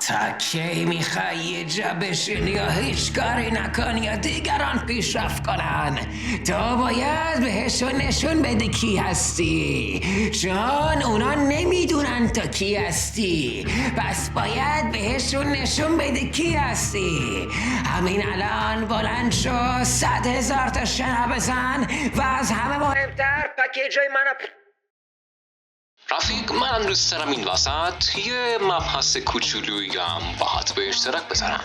تا کی میخوای یه جا بشینی یا هیچ کاری نکنی یا دیگران پیشرفت کنن؟ تو باید بهشون نشون بده کی هستی، چون اونا نمیدونن تو کی هستی. پس باید بهشون نشون بده کی هستی. همین الان بلند شو 100,000 تا شنا بزن و از همه مهمتر پکیجای منو رفیق، من دوست دارم این وسط یه مبحث کوچولویی هم باهات به اشتراک بذارم.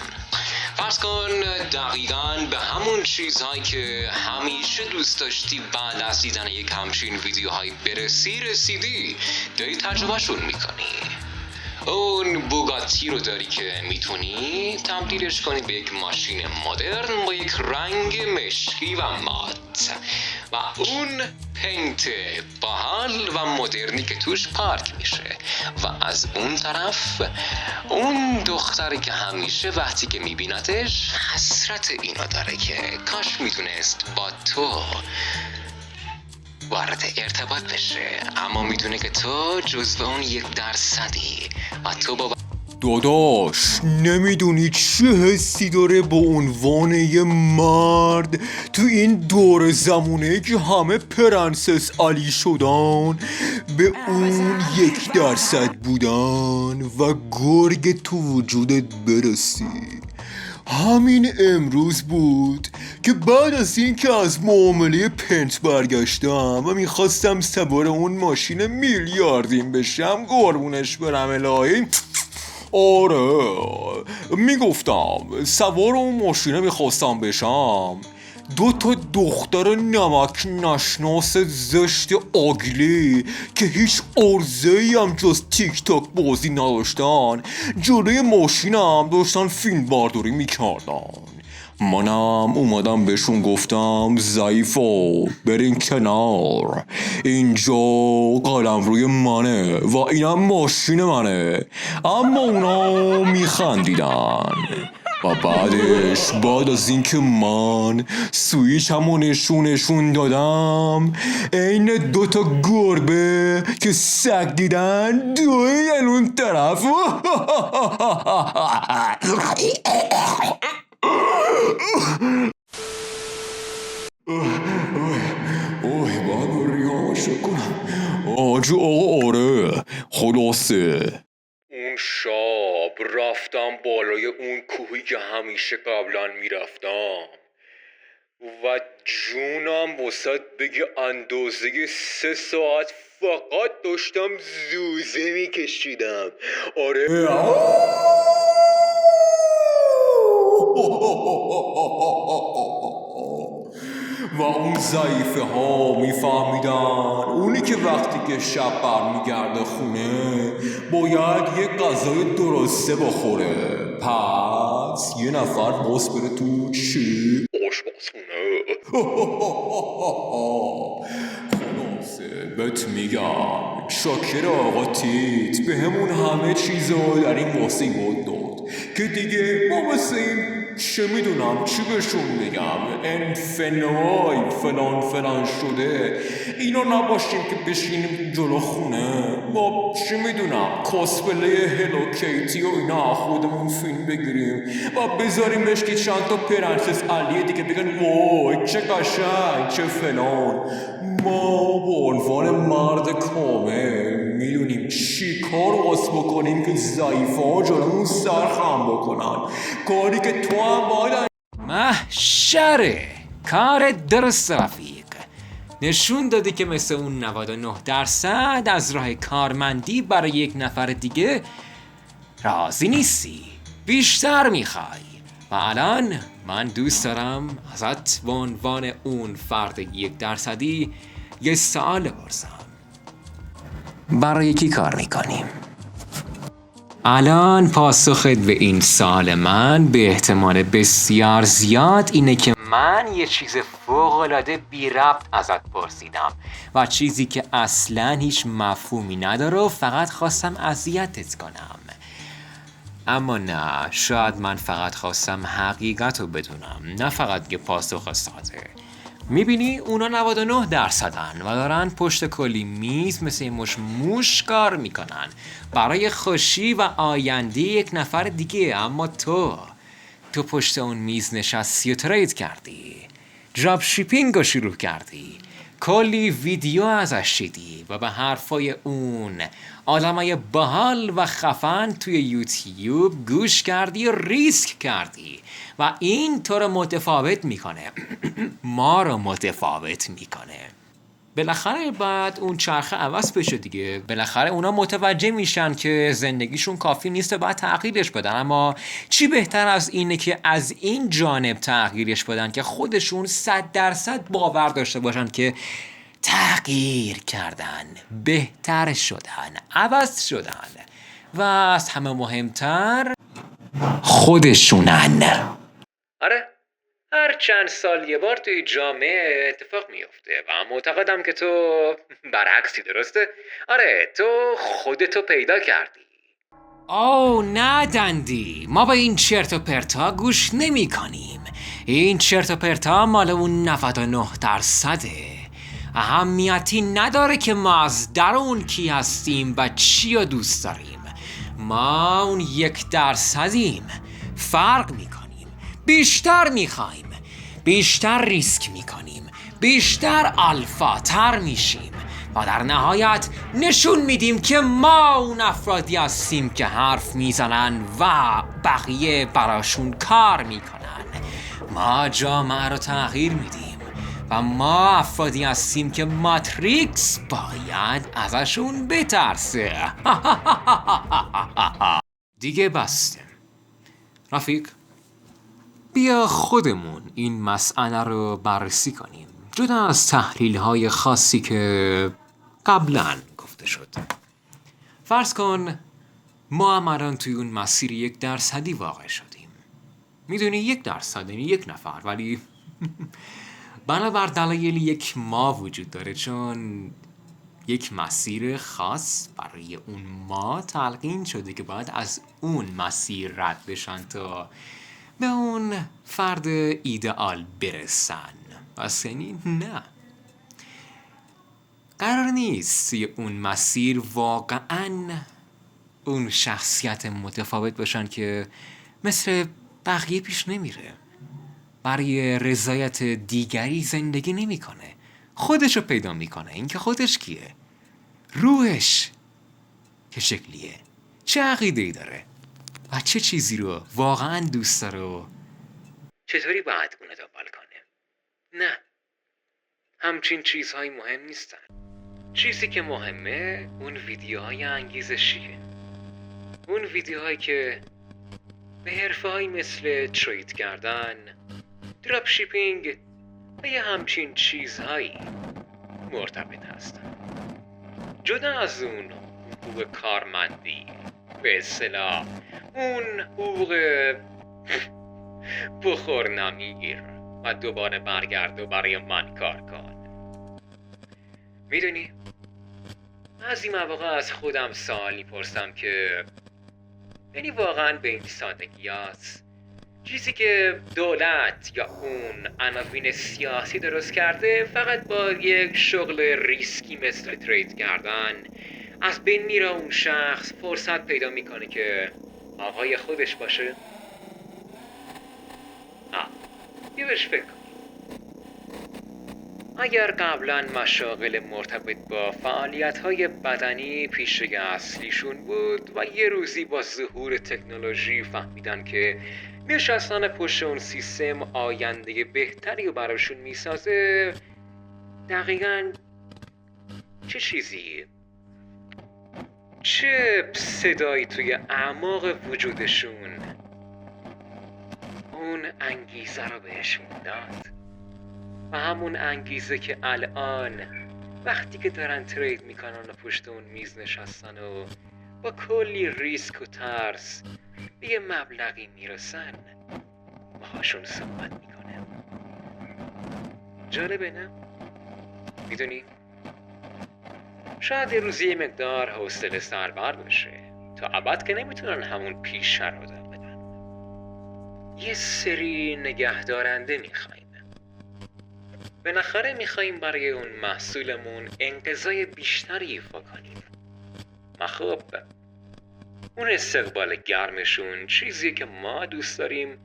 فرض کن دقیقاً به همون چیزهایی که همیشه دوست داشتی بعد از دیدن یک همچین ویدیوهایی رسیدی داری تجربهشون میکنی. اون بوگاتی رو داری که میتونی تبدیلش کنی به یک ماشین مدرن با یک رنگ مشکی و مات، و اون پینت باحال و مدرنی که توش پارک میشه، و از اون طرف اون دختری که همیشه وقتی که میبینتش حسرت اینو داره که کاش میتونست با تو وارد ارتباط بشه، اما میدونه که تو جزو اون 1% و تو با داداش نمیدونی چه حسی داره به عنوان یه مرد تو این دور زمونه که همه پرنسس علی شدن به اون 1% بودن و گرگ تو وجودت برسی. همین امروز بود که بعد از این که از معامله پنت برگشتم و میخواستم سوار اون ماشین میلیاردین بشم، قربونش برم الهی، آره میگفتم سوار اون ماشینه میخواستم بشم، 2 دختر نمک نشناس زشت آگلی که هیچ عرضه‌ای هم جز تیک تاک بازی نداشتن جلوی ماشینم داشتن فیلم برداری میکردن. منم اومدم بهشون گفتم ضعیفا برین کنار، اینجا قلم روی منه و اینم ماشین منه. اما اونا میخندیدن و بعد از اینکه من سویچمو نشون دادم، این 2 گربه که سگ دیدن دویدن اون طرف. باید ریهاشو کنم آقا. آره خلاصه اون شب رفتم بالای اون کوهی که همیشه قبلا میرفتم و جونم وسط بگه اندازه 3 ساعت فقط داشتم زوزه میکشیدم. آره و اون ضعیفه ها میفهمیدن اونی که وقتی که شب برمیگرده خونه باید یه غذای درسته بخوره، پس یه نفر باز بره تو چی؟ آشپزخونه. خلاصه بهت میگم شاکر آقا تیت به همون همه چیزو در این مصیبت داد که دیگه ما مثل این چه میدونم چی بهشون بگم انفنوای فلان شده اینا نباشیم که بشینیم جلو خونه با چی میدونم کاسپله هلو کیتی و اینا خودمون فیلم بگیریم و بذاریم بهش که چند تا پرنسس علیه دیگه بگن وای چه قشنگ چه فلان. ما به عنوان مرد کامل میدونیم چی کار واسه بکنیم که ضعیفا جلومون سرخم بکنن، کاری که تو هم باید محشره. کار درست رفیق. نشون دادی که مثل اون 99% از راه کارمندی برای یک نفر دیگه راضی نیستی، بیشتر میخوای. و الان من دوست دارم ازت به عنوان اون فرد 1% یه سوال بپرسم. برای کی کار میکنیم؟ الان پاسخت به این سوال من به احتمال بسیار زیاد اینه که من یه چیز فوق‌العاده بی ربط ازت پرسیدم و چیزی که اصلاً هیچ مفهومی نداره و فقط خواستم اذیتت کنم. اما نه، شاید من فقط خواستم حقیقت رو بدونم، نه فقط یه پاسخ ساده. میبینی اونا 99% و دارن پشت کلی میز مثل مش موش کار میکنن برای خوشی و آینده یک نفر دیگه. اما تو پشت اون میز نشستی و ترید کردی، دراپ شیپینگ رو شروع کردی، کلی ویدیو ازش دیدی و به حرفای اون آدمای باحال و خفن توی یوتیوب گوش کردی و ریسک کردی و این تو رو متفاوت میکنه ما رو متفاوت میکنه. بالاخره بعد اون چرخه عوض بشه دیگه. بالاخره اونا متوجه میشن که زندگیشون کافی نیست و باید تغییرش بدن. اما چی بهتر از اینه که از این جانب تغییرش بدن که خودشون 100% باور داشته باشن که تغییر کردن، بهتر شدن، عوض شدن و از همه مهمتر خودشونن. آره، هر چند سال یه بار توی جامعه اتفاق میفته و معتقدم که تو برعکسی. درسته؟ آره، تو خودتو پیدا کردی. نه دندی، ما به این چرت و پرتا گوش نمی کنیم. این چرت و پرتا مال اون 99%. اهمیتی نداره که ما از درون کی هستیم و چی رو دوست داریم. ما اون 1%یم. فرق میکنیم، بیشتر میخوایم، بیشتر ریسک میکنیم، بیشتر الفا تر میشیم و در نهایت نشون میدیم که ما اون افرادی هستیم که حرف میزنن و بقیه براشون کار میکنن. ما جامعه رو تغییر میدیم و ما افرادی هستیم که ماتریکس باید ازشون بترسه. دیگه بسته. رفیق، بیا خودمون این مسئله رو بررسی کنیم جدا از تحلیل‌های خاصی که قبلا گفته شد. فرض کن ما هم الان توی اون مسیر 1% واقع شدیم. میدونی 1% یعنی 1 نفر، ولی بنابر دلایل یک ما وجود داره، چون یک مسیر خاص برای اون ما تلقین شده که باید از اون مسیر رد بشن تا به اون فرد ایدئال برسن. پس یعنی نه، قرار نیست توی اون مسیر واقعاً اون شخصیت متفاوت باشن که مثل بقیه پیش نمیره، برای رضایت دیگری زندگی نمیکنه، خودشو پیدا میکنه. این که خودش کیه؟ روحش که شکلیه، چه عقیده‌ای داره و چه چیزی رو واقعا دوست داره و چطوری باید اونو دنبال کنه. نه، همچین چیزهایی مهم نیستن. چیزی که مهمه اون ویدیوهای انگیزشیه، اون ویدیوهایی که به حرفه‌هایی مثل ترید کردن، دراپ شیپینگ و یه همچین چیزهایی مرتبط هستن. جدا از اون حقوق کارمندی، به اصطلاح اون حقوق بخور نمیر و دوباره برگرد و برای من کار کن. میدونی از این مواقع از خودم سوال میپرسم که یعنی واقعا به این سادگی هست چیزی که دولت یا اون عناوین سیاسی درست کرده فقط با یک شغل ریسکی مثل ترید کردن از بین میره، اون شخص فرصت پیدا میکنه که آقای خودش باشه؟ یه بهش فکر کن. اگر قبلا مشاغل مرتبط با فعالیت‌های بدنی پیشه اصلیشون بود و یه روزی با ظهور تکنولوژی فهمیدن که نشستن پشت اون سیستم آینده بهتری رو براشون میسازه، دقیقاً چه چیزی؟ چه صدایی توی اعماق وجودشون اون انگیزه رو بهشون داد؟ و همون انگیزه که الان وقتی که دارن ترید میکنن و پشت اون میز نشستن و با کلی ریسک و ترس به یه مبلغی میرسن باهاشون صحبت میکنه. جالبه نه؟ میدونی؟ شاید یه روزی یه مقدار حوصله سربر بشه، تا ابد که نمیتونن همون پیشه رو در بدن. یه سری نگهدارنده میخوایم. بالاخره میخواییم برای اون محصولمون انقضای بیشتری ایفا کنیم. و خب اون استقبال گرمشون چیزیه که ما دوست داریم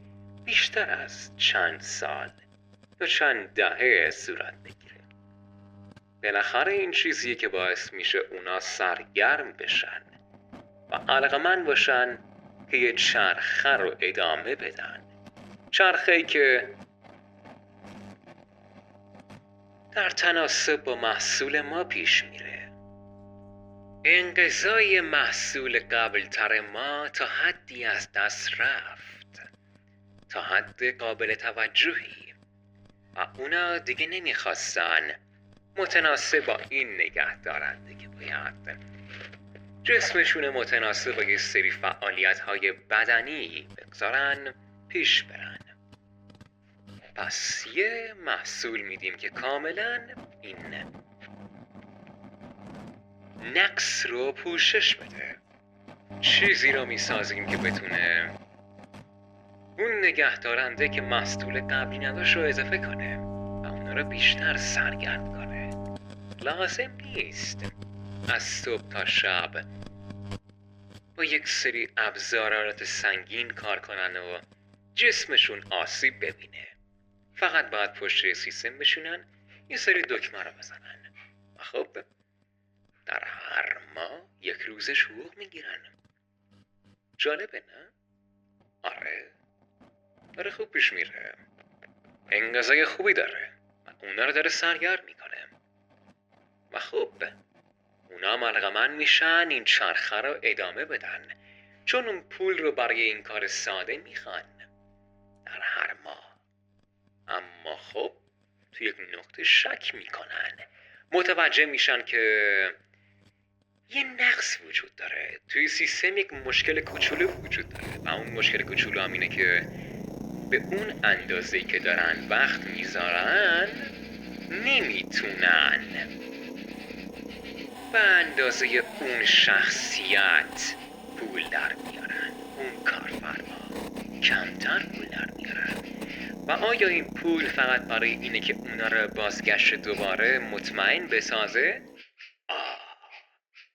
بیشتر از چند سال یا چند دهه صورت بگیره. بالاخره این چیزیه که باعث میشه اونا سرگرم بشن و علاقه‌مند باشن که یه چرخه رو ادامه بدن. چرخه‌ای که در تناسب با محصول ما پیش میره. انقضای محصول قبلتر ما تا حدی از دست رفت، تا حد قابل توجهی، و اونا دیگه نمیخواستن متناسب با این نگه دارنده که باید جسمشون متناسب با یه سری فعالیت‌های بدنی بگذارن پیش برن. پس یه محصول میدیم که کاملا این نقص رو پوشش بده. چیزی رو میسازیم که بتونه اون نگه دارنده که محصول قبلی نداشت رو اضافه کنه و اونا رو بیشتر سرگرم کنه. لازم نیست از صبح تا شب با یک سری ابزارات سنگین کار کنن و جسمشون آسیب ببینه. فقط باید پشت سیستم بشونن یه سری دکمه رو بزنن و خب در هر ماه یک روزش حقوق میگیرن. جالبه نه؟ آره خوب پیش میره. انقضای خوبی داره و اونا رو داره سرگرم میکنه و خب اونا علاقه‌مند میشن این چرخه رو ادامه بدن، چون اون پول رو برای این کار ساده میخوان در هر ماه. اما خب تو یک نقطه شک میکنن، متوجه میشن که یه نقص وجود داره توی سیستم. یک مشکل کوچولو وجود داره و اون مشکل کوچولو هم اینه که به اون اندازه‌ای که دارن وقت میذارن نمیتونن به اندازه اون شخصیت پول در میارن. اون کارفرما کمتر پول در میارن. و آیا این پول فقط برای اینه که اونا رو بازگشت دوباره مطمئن بسازه؟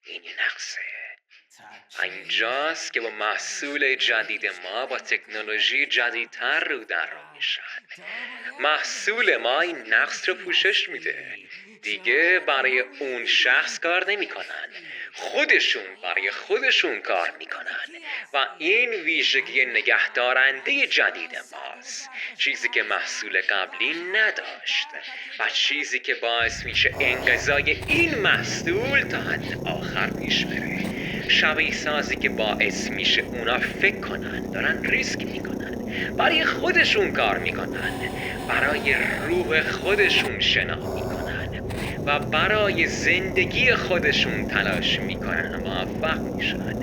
این نقصه. اینجاست که با محصول جدید ما با تکنولوژی جدیدتر رو در رو میشن. محصول ما این نقص رو پوشش میده. دیگه برای اون شخص کار نمیکنن، خودشون برای خودشون کار میکنن و این ویژگی نگهدارنده جدید ماست. چیزی که محصول قبلی نداشت و چیزی که باعث میشه انقضای این محصول تا حد آخر پیش بره. شبیه سازی که باعث میشه اونا فکر کنن دارن ریسک میکنن، برای خودشون کار میکنن، برای روح خودشون شنا میکنن و برای زندگی خودشون تلاش میکنن و موفق میشن.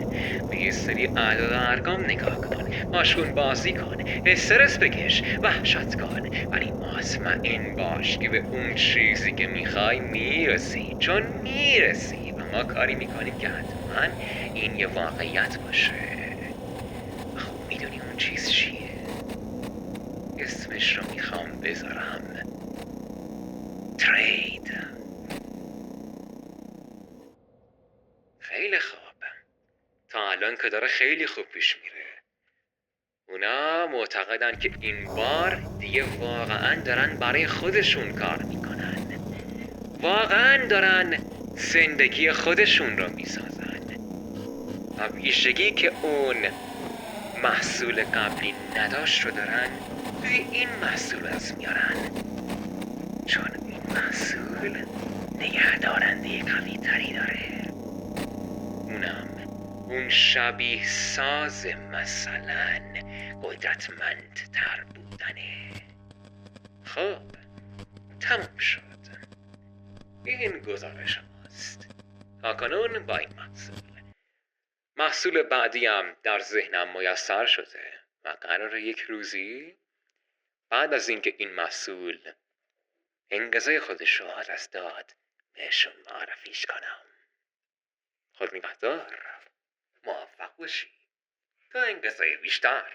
به یه سری اعداد و ارقام نگاه کن، ماشون بازی کن، استرس بکش، وحشت کن، ولی مطمئن باش که به اون چیزی که میخوای میرسی، چون میرسی و ما کاری میکنیم که حتما این یه واقعیت باشه. خب میدونی اون چیز چیه؟ اسمش رو میخوام بذارم ترید. خیلی خوب، تا الان که داره خیلی خوب پیش میره. اونا معتقدن که این بار دیگه واقعا دارن برای خودشون کار میکنن، واقعا دارن زندگی خودشون رو میسازن و ویژگی که اون محصول قبلی نداشت رو دارن توی این محصول از میارن، چون این محصول نگه دارنده قوی تری داره. اونم اون شبیه ساز مثلا قدرتمند تر بودنه. خب تموم شد. این گزارش ماست تاکنون با این محصول بعدی هم در ذهنم میسر شده و قرار یک روزی بعد از اینکه این محصول انقضای خودش رو از داد بهشون معرفیش کنم. خود نگهدار، موفق باشی تا انقضای بیشتر.